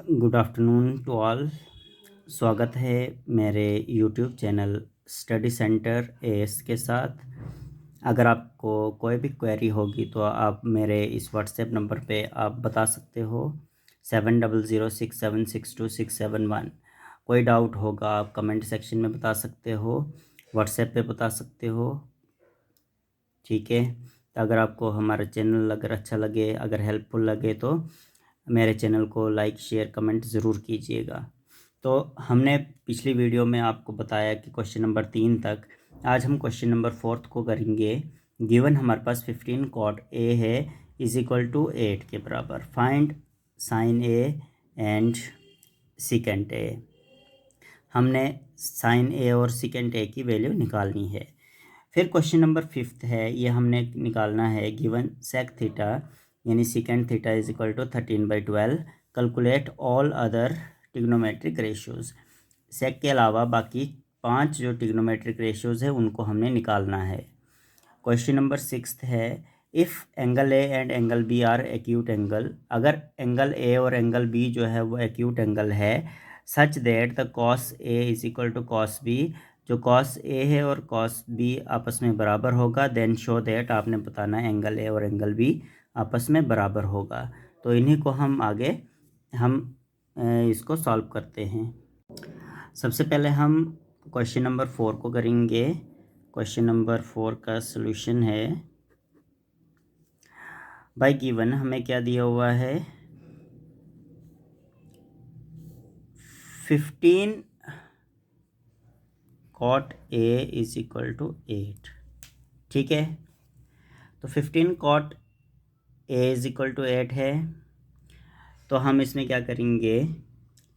Good afternoon to all. स्वागत है मेरे YouTube channel study centre as के साथ। अगर आपको कोई भी क्वेरी होगी तो आप मेरे इस व्हाट्सएप नंबर पे आप बता सकते हो 7006762671। कोई डाउट होगा आप कमेंट सेक्शन में बता सकते हो, व्हाट्सएप पे बता सकते हो। ठीक है, तो अगर आपको हमारा चैनल अगर अच्छा लगे, अगर हेल्पफुल लगे तो मेरे चैनल को लाइक शेयर कमेंट ज़रूर कीजिएगा। तो हमने पिछली वीडियो में आपको बताया कि क्वेश्चन नंबर 3 तक, आज हम क्वेश्चन नंबर 4 को करेंगे। गिवन हमारे पास 15 कॉट ए है इज इक्वल टू 8 के बराबर। Find sine A and secant A. हमने साइन ए और सिकेंट ए की वैल्यू निकालनी है। फिर क्वेश्चन नंबर 5 है, ये हमने निकालना है। गिवन सेक थीटा यानी secant theta is equal to 13/12। Calculate all other trigonometric ratios. Sec के अलावा बाकी 5 जो टिग्नोमेट्रिक रेशियोज़ है उनको हमने निकालना है। क्वेश्चन नंबर 6 है, if angle A and angle B are acute angle. अगर एंगल ए और एंगल बी जो है वो एक्यूट एंगल है, such that the cos A is equal to cos B, जो कॉस ए है और कॉस बी आपस में बराबर होगा, देन शो दैट, आपने बताना है एंगल ए और एंगल बी आपस में बराबर होगा। तो इन्हीं को हम आगे इसको सॉल्व करते हैं। सबसे पहले हम क्वेश्चन नंबर 4 को करेंगे। क्वेश्चन नंबर 4 का सॉल्यूशन है, बाय गिवन हमें क्या दिया हुआ है, 15 cot A is equal to 8। ठीक है, तो 15 cot A is equal to 8 है। तो हम इसमें क्या करेंगे,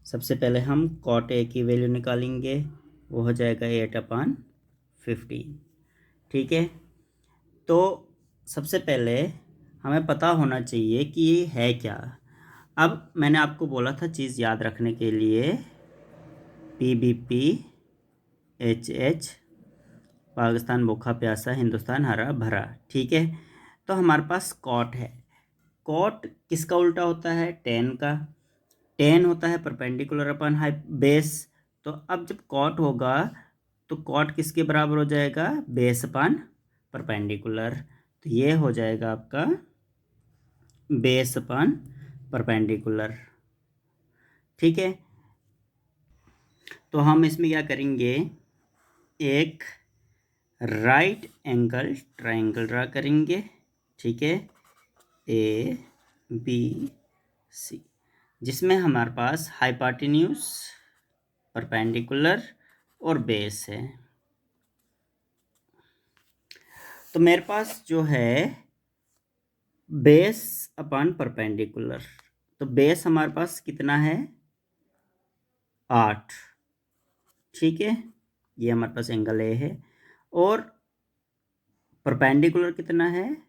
सबसे पहले हम कॉट ए की वैल्यू निकालेंगे, वो हो जाएगा 8/15। ठीक है, तो सबसे पहले हमें पता होना चाहिए कि ये है क्या। अब मैंने आपको बोला था चीज़ याद रखने के लिए, PBP HH, पाकिस्तान भूखा प्यासा, हिंदुस्तान हरा भरा। ठीक है, तो हमारे पास कॉट है। कॉट किसका उल्टा होता है, टेन का। टेन होता है परपेंडिकुलर अपन हाई बेस। तो अब जब कॉट होगा तो कॉट किसके बराबर हो जाएगा, बेस अपन परपेंडिकुलर। तो ये हो जाएगा आपका बेस अपन परपेंडिकुलर। ठीक है, तो हम इसमें क्या करेंगे, एक राइट एंगल ट्रायंगल ड्रा करेंगे। ठीक है, ABC, जिसमें हमारे पास हाइपोटेन्यूज, परपेंडिकुलर और बेस है। तो मेरे पास जो है बेस अपन परपेंडिकुलर, तो बेस हमारे पास कितना है, 8। ठीक है, ये हमारे पास एंगल ए है, और परपेंडिकुलर कितना है,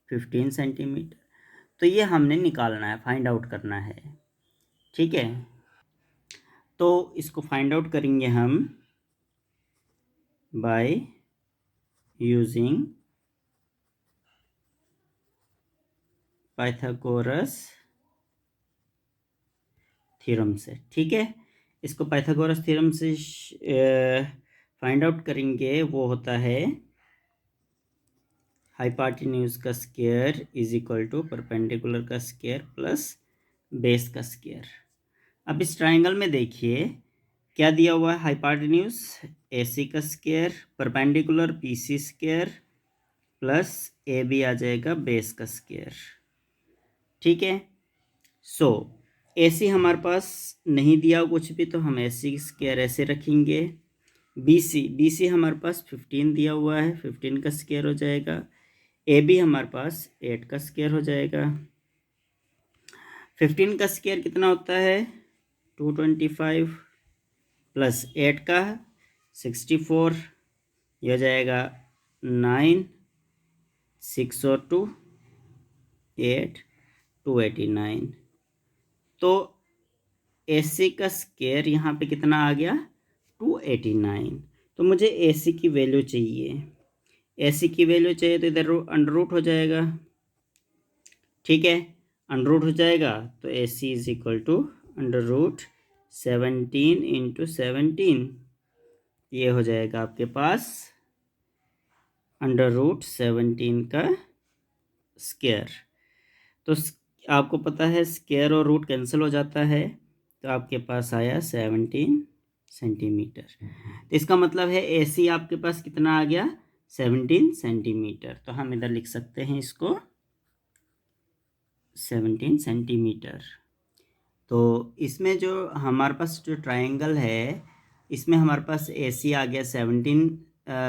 15 सेंटीमीटर। तो ये हमने निकालना है, फाइंड आउट करना है। ठीक है, तो इसको फाइंड आउट करेंगे हम बाय यूजिंग पाइथागोरस थ्योरम से। ठीक है, इसको पाइथागोरस थ्योरम से फाइंड आउट करेंगे। वो होता है हाइपोटेन्यूज का square is equal to perpendicular का स्क्वायर प्लस बेस का स्क्वायर। अब इस ट्रायंगल में देखिए क्या दिया हुआ है, हाइपोटेन्यूज AC का square, perpendicular BC square plus AB आ जाएगा बेस का स्क्वायर। ठीक है, सो AC हमारे पास नहीं दिया कुछ भी, तो हम AC स्क्वायर ऐसे रखेंगे। BC हमारे पास 15 दिया हुआ है, 15 का स्क्वायर हो जाएगा। AB हमारे पास 8 का स्क्वायर हो जाएगा। 15 का स्क्वायर कितना होता है, 225 प्लस 8 का 64, यह हो जाएगा 9, 6 और 2 8, 289। तो AC का स्क्वायर यहाँ पे कितना आ गया, 289। तो मुझे AC की वैल्यू चाहिए। AC की वैल्यू चाहिए तो इधर अंडर रूट हो जाएगा। ठीक है, अंडर रूट हो जाएगा तो AC is equal to √17 into 17, ये हो जाएगा आपके पास √17 का स्क्वायर। तो आपको पता है स्क्वायर और रूट कैंसिल हो जाता है, तो आपके पास आया 17 सेंटीमीटर। तो इसका मतलब है AC आपके पास कितना आ गया, 17 सेंटीमीटर। तो हम इधर लिख सकते हैं इसको 17 सेंटीमीटर। तो इसमें जो हमारे पास जो ट्रायंगल है, इसमें हमारे पास AC आ गया 17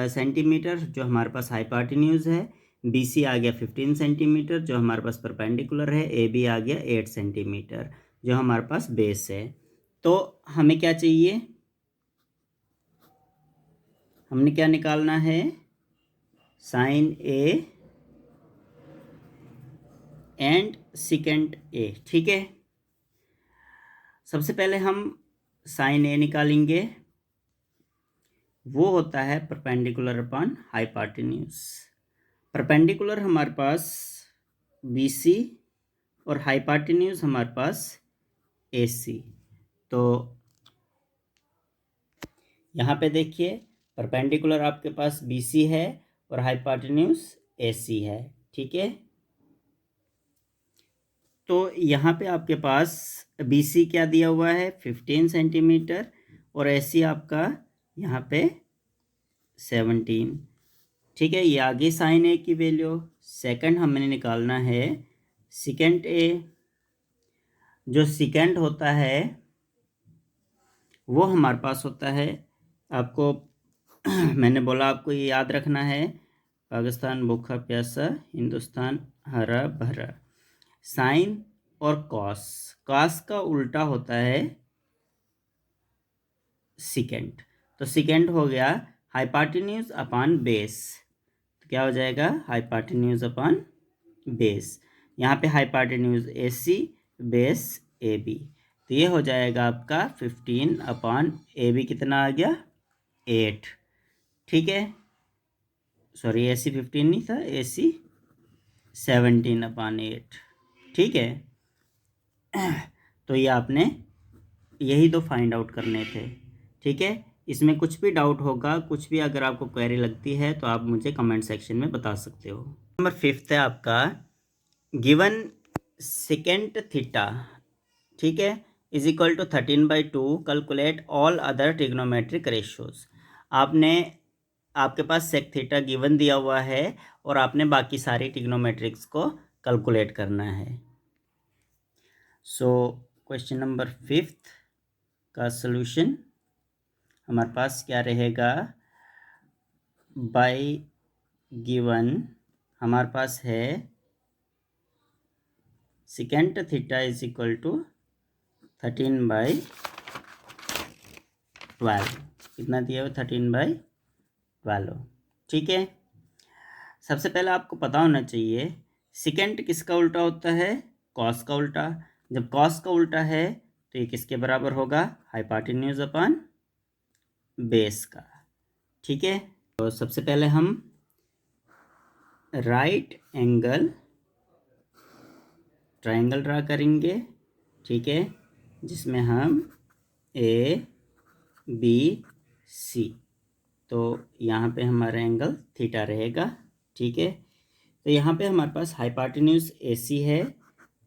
सेंटीमीटर जो हमारे पास हाइपोटेन्यूज है, BC आ गया 15 सेंटीमीटर जो हमारे पास परपेंडिकुलर है, AB आ गया 8 सेंटीमीटर जो हमारे पास बेस है। तो हमें क्या चाहिए, हमने क्या निकालना है, sine A and secant A। ठीक है, सबसे पहले हम साइन A निकालेंगे, वो होता है परपेंडिकुलर अपॉन हाइपोटेन्यूज। परपेंडिकुलर हमारे पास BC और हाइपोटेन्यूज हमारे पास AC। तो यहाँ पे देखिए परपेंडिकुलर आपके पास BC है और हाइपोटेन्यूज AC है। ठीक है, तो यहाँ पे आपके पास BC क्या दिया हुआ है 15 सेंटीमीटर और AC आपका यहाँ पे 17। ठीक है, ये आगे साइन A की वैल्यू। सेकंड हमने निकालना है सेकंड A। जो सेकंड होता है वो हमारे पास होता है, आपको मैंने बोला आपको ये याद रखना है, पाकिस्तान भूखा प्यासा, हिंदुस्तान हरा भरा। साइन और कॉस, कॉस का उल्टा होता है सेकंड। तो सेकंड हो गया हाइपोटेन्यूज अपॉन बेस, तो क्या हो जाएगा हाइपोटेन्यूज अपॉन बेस। यहाँ पे हाइपोटेन्यूज AC, बेस AB। तो ये हो जाएगा आपका 15 अपॉन AB कितना आ गया 8। ठीक है, सॉरी AC 15 नहीं था, AC 17 अपॉन 8। ठीक है, तो ये आपने यही दो फाइंड आउट करने थे। ठीक है, इसमें कुछ भी डाउट होगा, कुछ भी अगर आपको क्वेरी लगती है तो आप मुझे कमेंट सेक्शन में बता सकते हो। नंबर 5 है आपका, गिवन सेकेंट थीटा, ठीक है, is equal to 13/2, calculate all other trigonometric ratios. आपने आपके पास सेक थीटा गिवन दिया हुआ है और आपने बाकी सारी ट्रिग्नोमेट्रिक्स को कैलकुलेट करना है। सो क्वेश्चन नंबर 5 का सॉल्यूशन हमारे पास क्या रहेगा, बाय गिवन हमारे पास है secant theta is equal to 13/12। कितना दिया हुआ 13/12। ठीक है, सबसे पहले आपको पता होना चाहिए सेकेंट किसका उल्टा होता है, कॉस का उल्टा। जब कॉस का उल्टा है तो ये किसके बराबर होगा, हाइपोटेन्यूज अपॉन बेस का। ठीक है, तो सबसे पहले हम राइट एंगल ट्रायंगल ड्रा करेंगे। ठीक है, जिसमें हम ABC, तो यहाँ पे हमारा एंगल थीटा रहेगा। ठीक है, तो यहाँ पे हमारे पास हाइपोटेन्यूज AC है,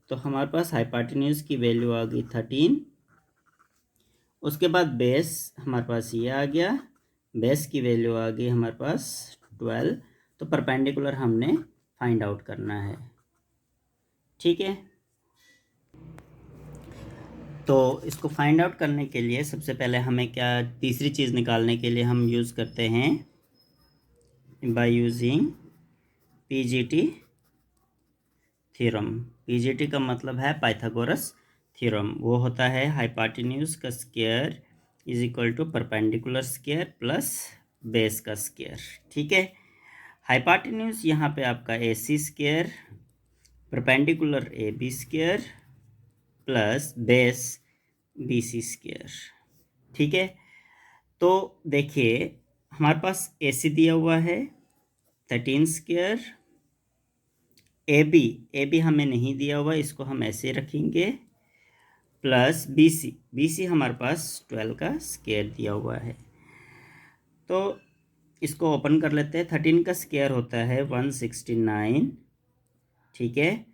तो हमारे पास हाइपोटेन्यूज की वैल्यू आ गई 13। उसके बाद बेस हमारे पास ये आ गया, बेस की वैल्यू आ गई हमारे पास 12। तो परपेंडिकुलर हमने फाइंड आउट करना है। ठीक है, तो इसको फाइंड आउट करने के लिए सबसे पहले हमें क्या, तीसरी चीज़ निकालने के लिए हम यूज़ करते हैं by using PGT theorem. PGT का मतलब है पाइथागोरस थ्योरम। वो होता है हाइपोटेन्यूज का square is equal to perpendicular square plus base का स्क्वायर। ठीक है, हाइपोटेन्यूज यहाँ पे आपका AC square, perpendicular AB square plus base BC square. ठीक है, तो देखिए हमारे पास AC दिया हुआ है 13 स्क्वायर, AB हमें नहीं दिया हुआ, इसको हम ऐसे रखेंगे, प्लस बी सी हमारे पास 12 का स्क्वायर दिया हुआ है। तो इसको ओपन कर लेते हैं। 13 का स्क्वायर होता है 169, ठीक है।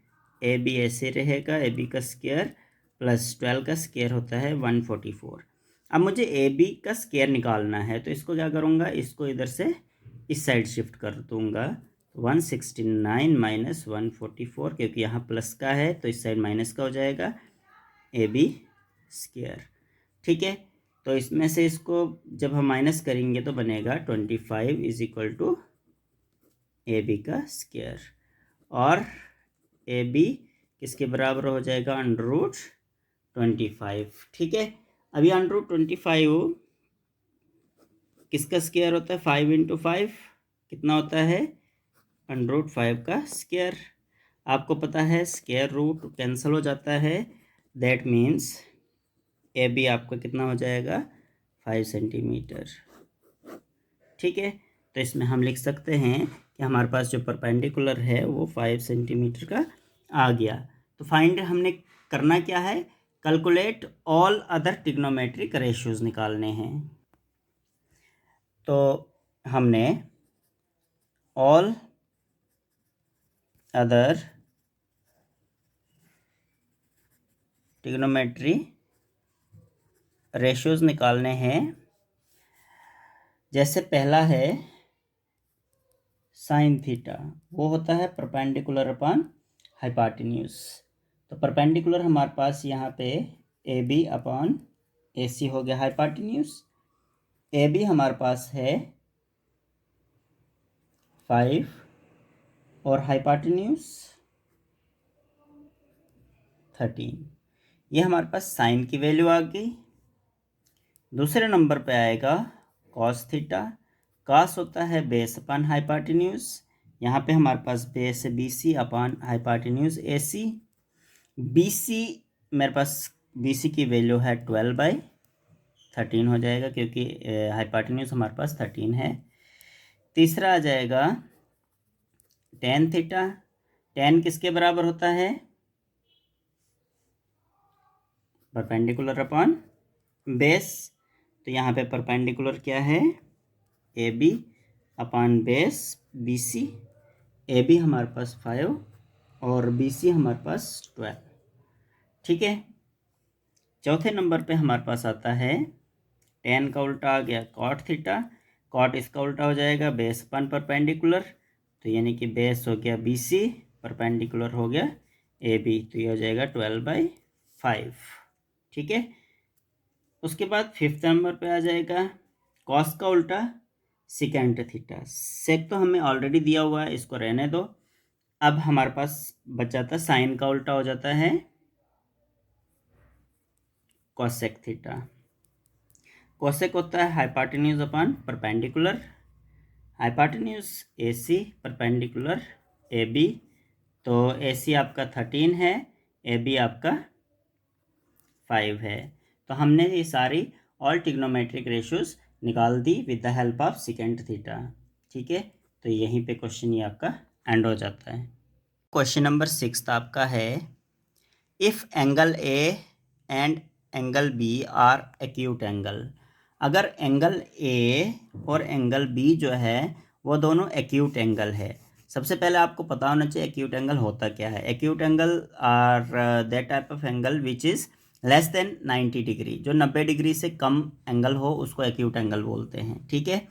ए बी ऐसे रहेगा, ए बी का स्क्वायर प्लस 12 का स्क्वायर होता है 144। अब मुझे ए बी का स्क्वायर निकालना है, तो इसको क्या करूँगा, इसको इधर से इस साइड शिफ्ट कर दूँगा। 169 माइनस 144, क्योंकि यहाँ प्लस का है तो इस साइड माइनस का हो जाएगा, ए बी स्क्वायर, ठीक है। तो इसमें से इसको जब हम माइनस करेंगे तो बनेगा 25 is equal to A B का स्क्वायर, और ए बी किसके बराबर हो जाएगा, √25, ठीक है। अभी √25 किसका स्क्वायर होता है, 5 इंटू 5 कितना होता है, √5 का स्क्वायर। आपको पता है स्क्वायर रूट कैंसिल हो जाता है, दैट मीन्स ए बी आपका कितना हो जाएगा, 5 सेंटीमीटर, ठीक है। तो इसमें हम लिख सकते हैं कि हमारे पास जो परपेंडिकुलर है वो 5 सेंटीमीटर का आ गया। तो फाइंड हमने करना क्या है, calculate all other trigonometric ratios निकालने हैं। तो हमने ऑल अदर ट्रिग्नोमेट्री रेशियोज निकालने हैं। जैसे पहला है साइन थीटा, वो होता है परपेंडिकुलर अपॉन हाइपाटिन्यूज। तो परपेंडिकुलर हमारे पास यहाँ पे ए बी अपॉन ए सी हो गया हाइपाटिन्यूज। ए बी हमारे पास है 5 और हाइपाटिन्यूज 13। ये हमारे पास साइन की वैल्यू आ गई। दूसरे नंबर पे आएगा कॉस थीटा। कॉस होता है बेस अपॉन हाइपाटिन्यूज। यहाँ पे हमारे पास बेस है B C upon हाइपाटिन्यूज A C. B C मेरे पास बी सी की वैल्यू है 12/13 हो जाएगा, क्योंकि हाइपाटिन्यूज हमारे पास 13 है। तीसरा आ जाएगा टेन थीटा। टेन किसके बराबर होता है, परपेंडिकुलर अपॉन बेस। तो यहाँ पे परपेंडिकुलर क्या है, A B upon base B C. A B हमारे पास 5 और बी सी हमारे पास 12, ठीक है। चौथे नंबर पे हमारे पास आता है टेन का उल्टा आ गया कॉट थीटा। कॉट इसका उल्टा हो जाएगा बेस अपन परपेंडिकुलर, तो यानी कि बेस हो गया बी सी, परपेंडिकुलर हो गया ए बी, तो ये हो जाएगा 12/5, ठीक है। उसके बाद फिफ्थ नंबर पे आ जाएगा कॉस का उल्टा सिकेंट थीटा। सेक तो हमें ऑलरेडी दिया हुआ है, इसको रहने दो। अब हमारे पास बचा था साइन का उल्टा हो जाता है कॉसेक थीटा। कोसेक होता है hypotenuse upon perpendicular. Hypotenuse A C, perpendicular A B. तो ए सी आपका 13 है, ए बी आपका 5 है। तो हमने ये सारी ऑल ट्रिग्नोमेट्रिक रेशियोज निकाल दी with the help of secant theta, ठीक है। तो यहीं पे क्वेश्चन ये आपका एंड हो जाता है। क्वेश्चन नंबर 6 आपका है, if angle A and angle B are acute angle. अगर एंगल ए और एंगल बी जो है वो दोनों एक्यूट एंगल है। सबसे पहले आपको पता होना चाहिए एक्यूट एंगल होता क्या है। Acute angle are that type of angle which is less than 90 degree. जो 90 डिग्री से कम एंगल हो उसको एक्यूट एंगल बोलते हैं, ठीक है।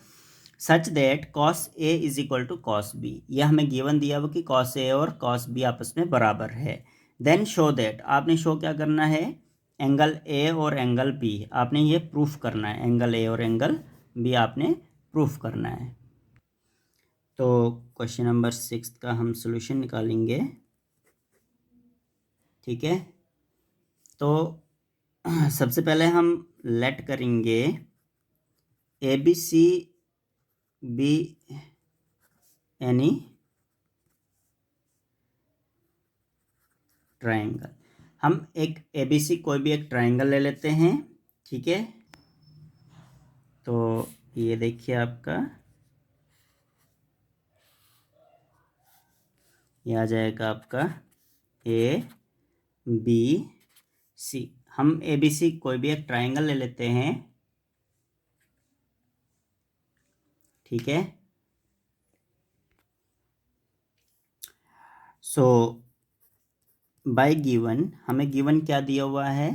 Such that cos A is equal to cos B. यह हमें गिवन दिया हुआ कि कॉस ए और कॉस बी आपस में बराबर है। देन शो दैट, आपने शो क्या करना है, एंगल ए और एंगल बी आपने ये प्रूफ करना है। एंगल ए और एंगल बी आपने प्रूफ करना है। तो क्वेश्चन नंबर 6 का हम सॉल्यूशन निकालेंगे, ठीक है। तो सबसे पहले हम लेट करेंगे A B C be any triangle. हम एक ABC कोई भी एक ट्राइंगल ले लेते हैं, ठीक है। तो ये देखिए आपका ये आ जाएगा आपका A B C। हम ABC कोई भी एक ट्राइंगल ले लेते हैं, ठीक है। सो बाय गिवन, हमें गिवन क्या दिया हुआ है,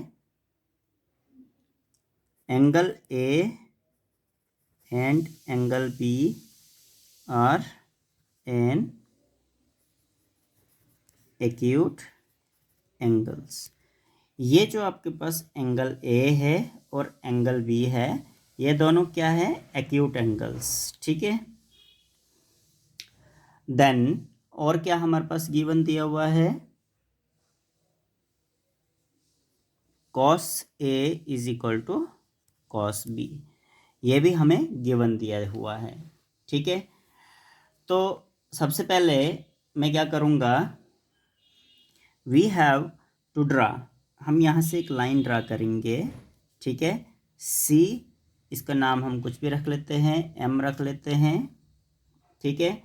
angle A and angle B are an acute angles. ये जो आपके पास एंगल A है और एंगल B है, ये दोनों क्या है, एक्यूट एंगल्स, ठीक है। देन और क्या हमारे पास गिवन दिया हुआ है, cos A is equal to cos B, ये भी हमें गिवन दिया हुआ है, ठीक है। तो सबसे पहले मैं क्या करूँगा, वी हैव टू ड्रा, हम यहाँ से एक लाइन ड्रा करेंगे, ठीक है। C, इसका नाम हम कुछ भी रख लेते हैं, M रख लेते हैं, ठीक है।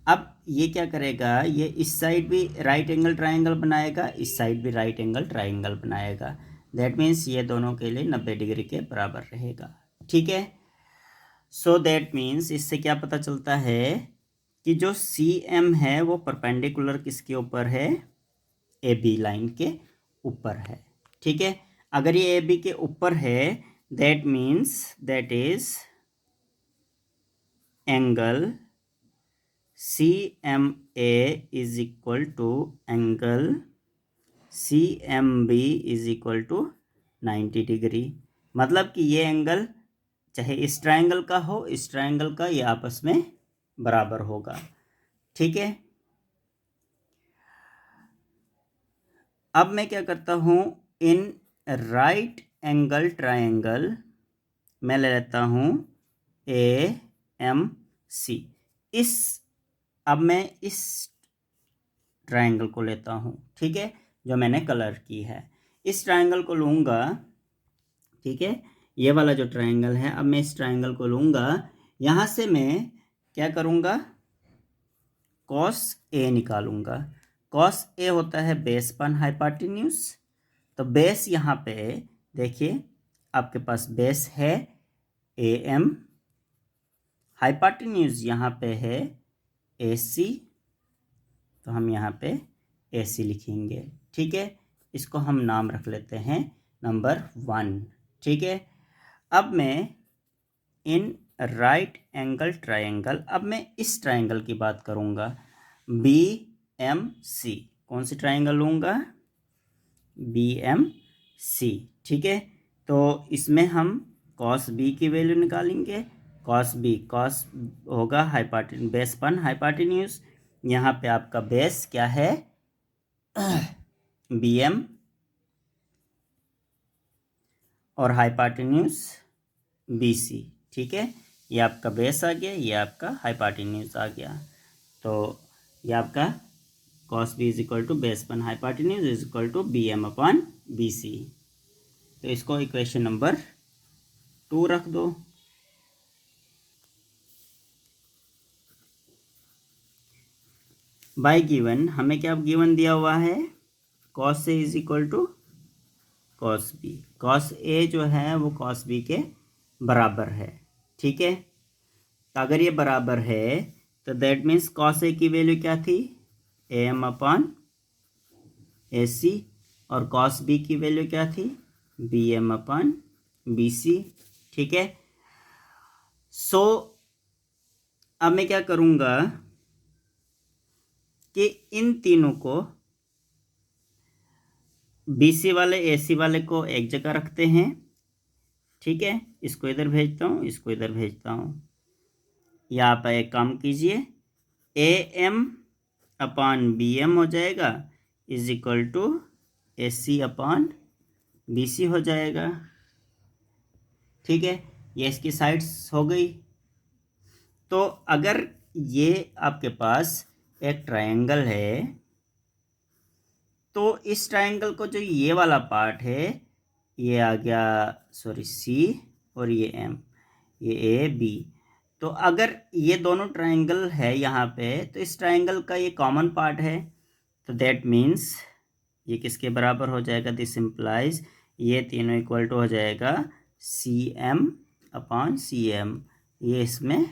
अब ये क्या करेगा, ये इस साइड भी राइट एंगल ट्राइंगल बनाएगा, इस साइड भी राइट एंगल ट्राइंगल बनाएगा। दैट मीन्स ये दोनों के लिए 90 डिग्री के बराबर रहेगा, ठीक है। सो दैट मीन्स इससे क्या पता चलता है कि जो CM है वो परपेंडिकुलर किसके ऊपर है, AB लाइन के ऊपर है, ठीक है। अगर ये AB के ऊपर है, that means that is angle CMA is equal to angle CMB is equal to 90 degree. मतलब कि ये एंगल चाहे इस ट्रायंगल का हो, इस ट्रायंगल का, ये आपस में बराबर होगा, ठीक है। अब मैं क्या करता हूँ, इन राइट एंगल ट्रायंगल मैं ले लेता हूँ AMC। अब मैं इस ट्रायंगल को लेता हूँ, ठीक है, जो मैंने कलर की है, इस ट्रायंगल को लूँगा, ठीक है। ये वाला जो ट्रायंगल है, अब मैं इस ट्रायंगल को लूँगा, यहाँ से मैं क्या करूँगा, cos A निकालूँगा। cos A होता है बेस अपन हाइपाटिन्यूस, तो बेस यहाँ पे देखिए आपके पास बेस है AM, हाइपाटिन्यूस यहाँ पे है AC, तो हम यहाँ पे AC लिखेंगे, ठीक है। इसको हम नाम रख लेते हैं नंबर 1, ठीक है। अब मैं इन राइट एंगल ट्रायंगल, अब मैं इस ट्रायंगल की बात करूँगा, BMC, कौन सी ट्रायंगल लूँगा, BMC, ठीक है। तो इसमें हम cos B की वैल्यू निकालेंगे, cos होगा बेस पन हाइपाटिन्यूस, यहाँ पे आपका बेस क्या है BM और हाइपाटिन्यूस BC, ठीक है। ये आपका बेस आ गया, ये आपका हाइपाटिन्यूस आ गया, तो ये आपका cos B is equal to base upon hypotenuse is equal to BM upon BC। तो इसको इक्वेशन नंबर 2 रख दो। बाय गिवन, हमें क्या गिवन दिया हुआ है, cos A is equal to cos B। cos A जो है वो cos B के बराबर है, ठीक है। तो अगर ये बराबर है तो दैट मीन्स cos A की वैल्यू क्या थी, AM अपॉन AC, और cos B की वैल्यू क्या थी, BM अपॉन BC, ठीक है। सो अब मैं क्या करूँगा कि इन तीनों को, BC वाले AC वाले को एक जगह रखते हैं, ठीक है। इसको इधर भेजता हूँ, इसको इधर भेजता हूँ। यहाँ पर एक काम कीजिए, AM अपॉन BM हो जाएगा is equal to AC upon BC हो जाएगा, ठीक है। ये इसकी साइड्स हो गई। तो अगर ये आपके पास एक ट्रायंगल है, तो इस ट्रायंगल को जो ये वाला पार्ट है, ये आ गया, सॉरी C, और ये M, ये AB। तो अगर ये दोनों ट्रायंगल है यहाँ पे, तो इस ट्रायंगल का ये कॉमन पार्ट है, तो दैट मीन्स ये किसके बराबर हो जाएगा, दिस इम्प्लाइज ये तीनों इक्वल टू हो जाएगा CM/CM, ये इसमें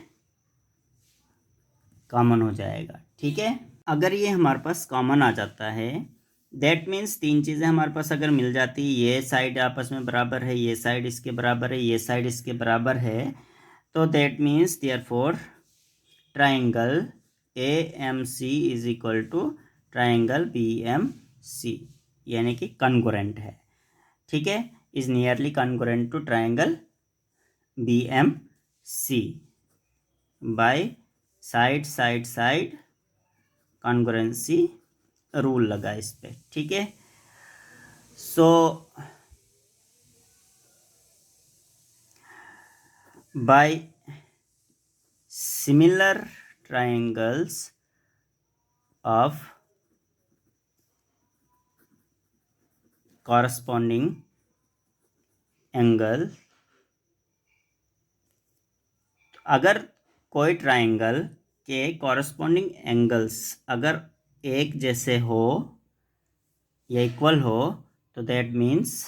कॉमन हो जाएगा। ठीक है, अगर ये हमारे पास कॉमन आ जाता है, दैट मीन्स तीन चीज़ें हमारे पास अगर मिल जाती, ये साइड आपस में बराबर है, ये साइड इसके बराबर है, ये साइड इसके बराबर है, तो that means therefore triangle AMC is equal to triangle BMC, यानी कि कॉन्ग्रुएंट है। ठीक है, is nearly congruent to triangle BMC by side congruency rule लगा इस पे। ठीक है, so by similar triangles of corresponding angle, अगर कोई ट्राइंगल के कॉरस्पॉन्डिंग एंगल्स अगर एक जैसे हो या इक्वल हो, तो that means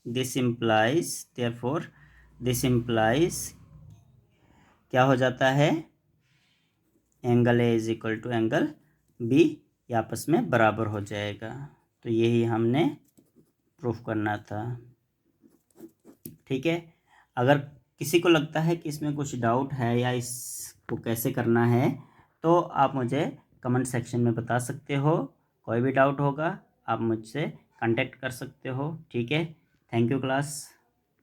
this implies, therefore this implies क्या हो जाता है, angle A is equal to angle B, ये आपस में बराबर हो जाएगा। तो यही हमने प्रूफ करना था। ठीक है, अगर किसी को लगता है कि इसमें कुछ डाउट है या इसको कैसे करना है, तो आप मुझे कमेंट सेक्शन में बता सकते हो। कोई भी डाउट होगा आप मुझसे कांटेक्ट कर सकते हो। ठीक है, थैंक यू क्लास।